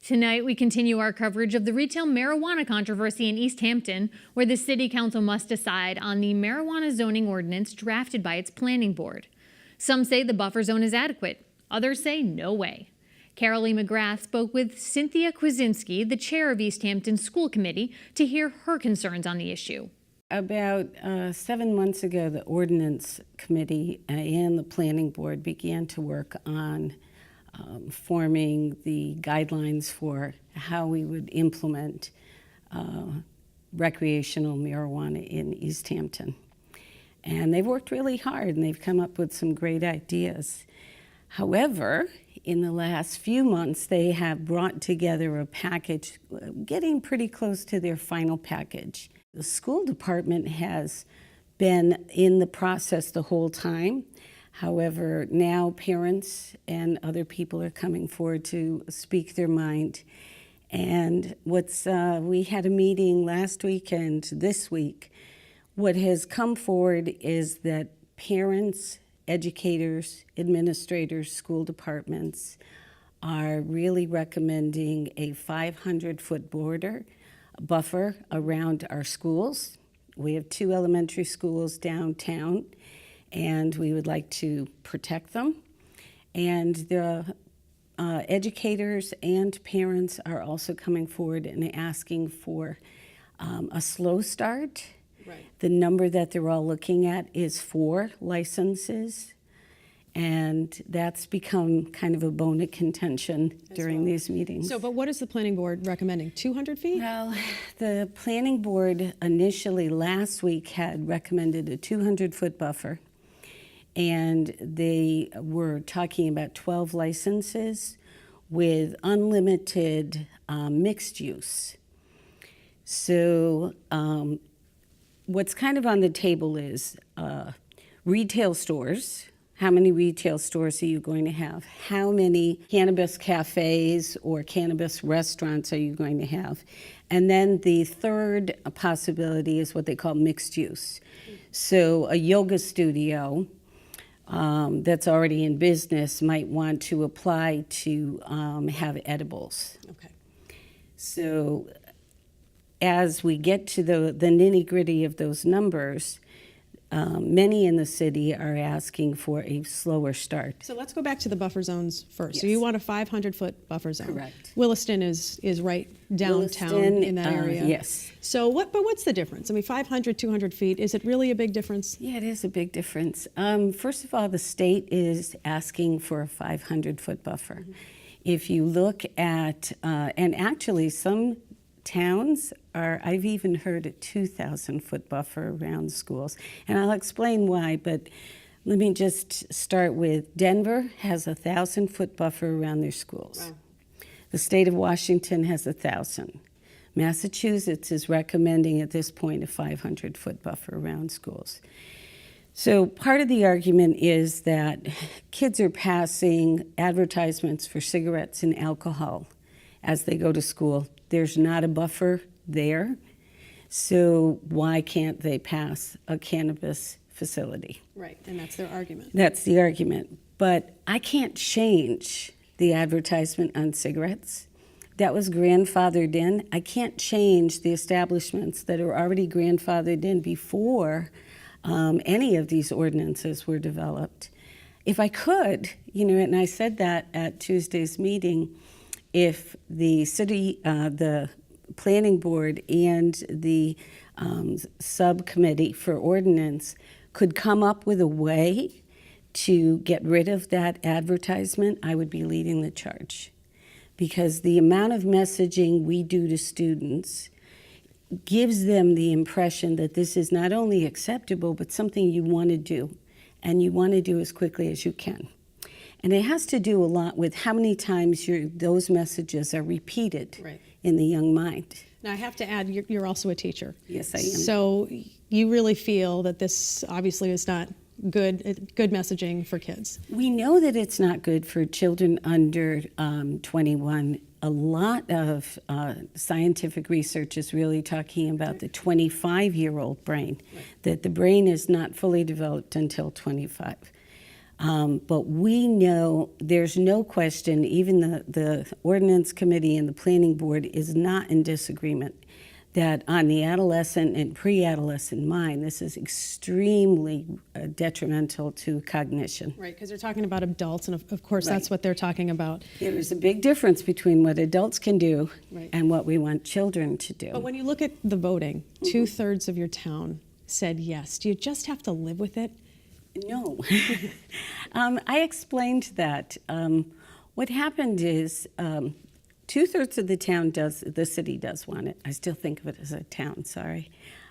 Tonight, we continue our coverage of the retail marijuana controversy in East Hampton, where the city council must decide on the marijuana zoning ordinance drafted by its planning board. Some say the buffer zone is adequate. Others say no way. Carol E. McGrath spoke with Cynthia Kwasinski, the chair of East Hampton School Committee, to hear her concerns on the issue. About 7 months ago, the ordinance committee and the planning board began to work on forming the guidelines for how we would implement recreational marijuana in East Hampton. And they've worked really hard and they've come up with some great ideas. However, in the last few months, they have brought together a package, getting pretty close to their final package. The school department has been in the process the whole time. However, now parents and other people are coming forward to speak their mind. And we had a meeting last week and this week. What has come forward is that parents, educators, administrators, school departments are really recommending a 500-foot buffer around our schools. We have 2 elementary schools downtown, and we would like to protect them. And the educators and parents are also coming forward and asking for a slow start. Right. The number that they're all looking at is 4 licenses, and that's become kind of a bone of contention during these meetings. So, but what is the planning board recommending, 200 feet? Well, the planning board initially last week had recommended a 200-foot buffer, and they were talking about 12 licenses with unlimited mixed use. So what's kind of on the table is retail stores. How many retail stores are you going to have? How many cannabis cafes or cannabis restaurants are you going to have? And then the third possibility is what they call mixed use. So a yoga studio that's already in business might want to apply to have edibles. Okay. So as we get to the nitty-gritty of those numbers, many in the city are asking for a slower start. So let's go back to the buffer zones first. Yes. So you want a 500-foot buffer zone. Correct. Williston is right downtown Williston, in that area. Yes. So what's the difference? I mean, 500, 200 feet, is it really a big difference? Yeah, it is a big difference. First of all, the state is asking for a 500-foot buffer. Mm-hmm. If you look at, and actually some towns I've even heard a 2,000-foot buffer around schools. And I'll explain why, but let me just start with Denver has a 1,000-foot buffer around their schools. Wow. The state of Washington has 1,000. Massachusetts is recommending at this point a 500-foot buffer around schools. So part of the argument is that kids are passing advertisements for cigarettes and alcohol as they go to school. There's not a buffer there, so why can't they pass a cannabis facility? Right, and that's their argument. That's the argument. But I can't change the advertisement on cigarettes. That was grandfathered in. I can't change the establishments that are already grandfathered in before any of these ordinances were developed. If I could, and I said that at Tuesday's meeting, if the city, the planning board and the subcommittee for ordinance could come up with a way to get rid of that advertisement, I would be leading the charge. Because the amount of messaging we do to students gives them the impression that this is not only acceptable, but something you want to do, and you want to do as quickly as you can. And it has to do a lot with how many times those messages are repeated in the young mind. Now, I have to add, you're also a teacher. Yes, I am. So you really feel that this obviously is not good messaging for kids. We know that it's not good for children under 21. A lot of scientific research is really talking about the 25-year-old brain, that the brain is not fully developed until 25. But we know there's no question, even the ordinance committee and the planning board is not in disagreement that on the adolescent and pre-adolescent mind, this is extremely detrimental to cognition. Right, because they're talking about adults, and of course that's what they're talking about. There is a big difference between what adults can do Right. and what we want children to do. But when you look at the voting, 2/3 of your town said yes. Do you just have to live with it? No. I explained that. What happened is 2/3 of the city does want it. I still think of it as a town, sorry.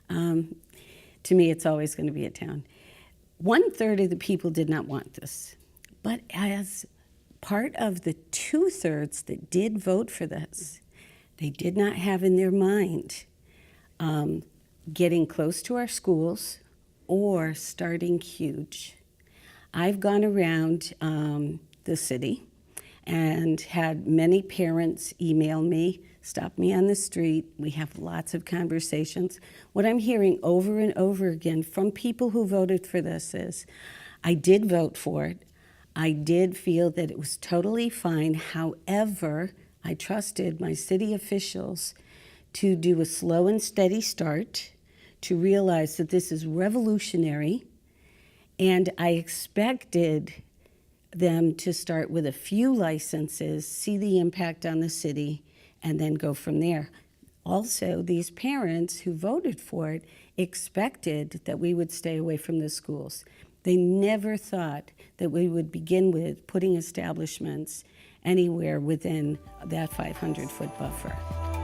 To me, it's always going to be a town. 1/3 of the people did not want this. But as part of the 2/3 that did vote for this, they did not have in their mind getting close to our schools or starting huge. I've gone around the city and had many parents email me, stop me on the street. We have lots of conversations. What I'm hearing over and over again from people who voted for this is, I did vote for it. I did feel that it was totally fine. However, I trusted my city officials to do a slow and steady start, to realize that this is revolutionary, and I expected them to start with a few licenses, see the impact on the city, and then go from there. Also, these parents who voted for it expected that we would stay away from the schools. They never thought that we would begin with putting establishments anywhere within that 500-foot buffer.